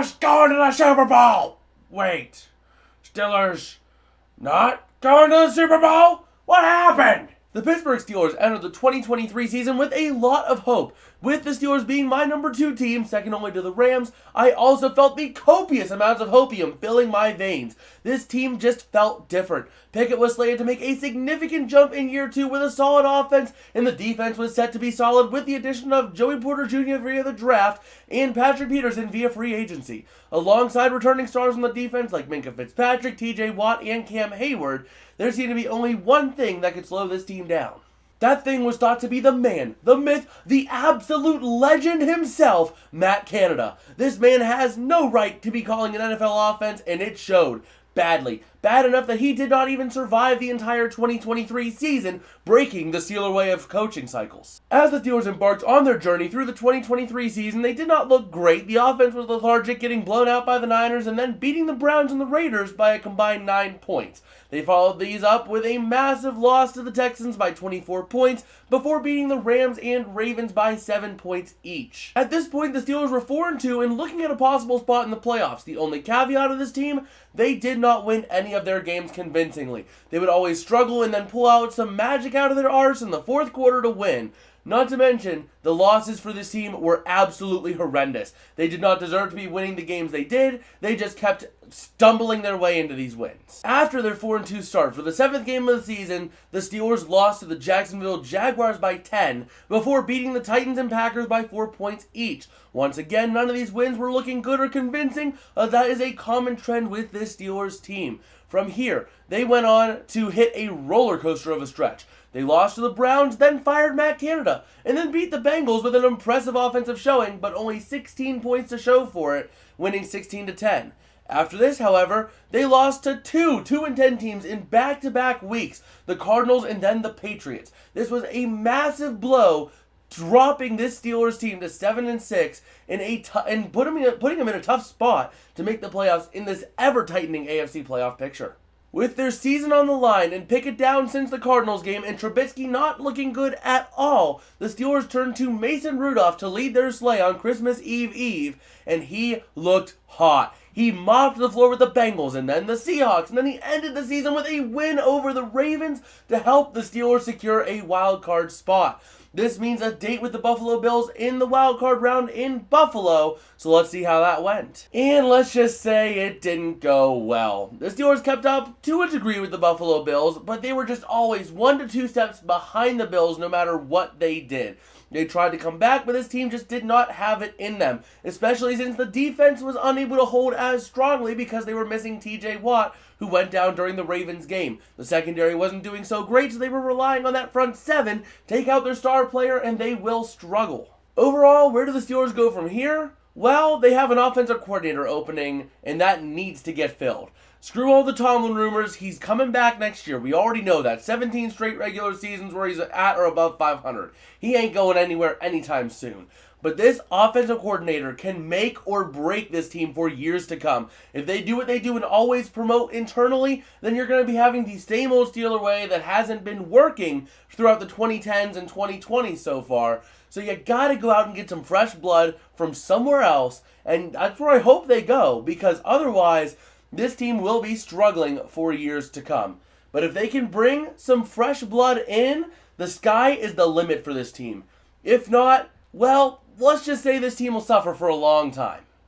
Steelers going to the Super Bowl! Wait, Steelers not going to the Super Bowl? What happened? The Pittsburgh Steelers entered the 2023 season with a lot of hope. With the Steelers being my number 2 team, second only to the Rams, I also felt the copious amounts of hopium filling my veins. This team just felt different. Pickett was slated to make a significant jump in year 2 with a solid offense, and the defense was set to be solid with the addition of Joey Porter Jr. via the draft and Patrick Peterson via free agency. Alongside returning stars on the defense like Minkah Fitzpatrick, TJ Watt, and Cam Hayward, there seemed to be only one thing that could slow this team down. That thing was thought to be the man, the myth, the absolute legend himself, Matt Canada. This man has no right to be calling an NFL offense, and it showed. Badly. Bad enough that he did not even survive the entire 2023 season, breaking the Steeler way of coaching cycles. As the Steelers embarked on their journey through the 2023 season, they did not look great. The offense was lethargic, getting blown out by the Niners and then beating the Browns and the Raiders by a combined 9 points. They followed these up with a massive loss to the Texans by 24 points before beating the Rams and Ravens by 7 points each. At this point, the Steelers were 4-2 and looking at a possible spot in the playoffs. The only caveat of this team, they did not win any of their games convincingly. They would always struggle and then pull out some magic out of their arse in the fourth quarter to win. Not to mention, the losses for this team were absolutely horrendous. They did not deserve to be winning the games they did. They just kept stumbling their way into these wins. After their 4-2 start, for the 7th game of the season, the Steelers lost to the Jacksonville Jaguars by 10 before beating the Titans and Packers by 4 points each. Once again, none of these wins were looking good or convincing. That is a common trend with this Steelers team. From here, they went on to hit a roller coaster of a stretch. They lost to the Browns, then fired Matt Canada, and then beat the Bengals with an impressive offensive showing, but only 16 points to show for it, winning 16-10. After this, however, they lost to two 2-10 teams in back-to-back weeks, the Cardinals and then the Patriots. This was a massive blow, dropping this Steelers team to 7-6 and putting them in a tough spot to make the playoffs in this ever-tightening AFC playoff picture. With their season on the line and Pickett down since the Cardinals game and Trubisky not looking good at all, the Steelers turned to Mason Rudolph to lead their sleigh on Christmas Eve, and he looked hot. He mopped the floor with the Bengals and then the Seahawks, and then he ended the season with a win over the Ravens to help the Steelers secure a wild card spot. This means a date with the Buffalo Bills in the wild card round in Buffalo, so let's see how that went. And let's just say it didn't go well. The Steelers kept up to a degree with the Buffalo Bills, but they were just always 1 to 2 steps behind the Bills no matter what they did. They tried to come back, but this team just did not have it in them, especially since the defense was unable to hold as strongly because they were missing TJ Watt, who went down during the Ravens game. The secondary wasn't doing so great, so they were relying on that front 7, take out their star player, and they will struggle. Overall, where do the Steelers go from here? Well, they have an offensive coordinator opening, and that needs to get filled. Screw all the Tomlin rumors, he's coming back next year. We already know that. 17 straight regular seasons where he's at or above 500. He ain't going anywhere anytime soon. But this offensive coordinator can make or break this team for years to come. If they do what they do and always promote internally, then you're going to be having the same old Steeler way that hasn't been working throughout the 2010s and 2020s so far. So you got to go out and get some fresh blood from somewhere else, and that's where I hope they go, because otherwise this team will be struggling for years to come. But if they can bring some fresh blood in, the sky is the limit for this team. If not, well, let's just say this team will suffer for a long time.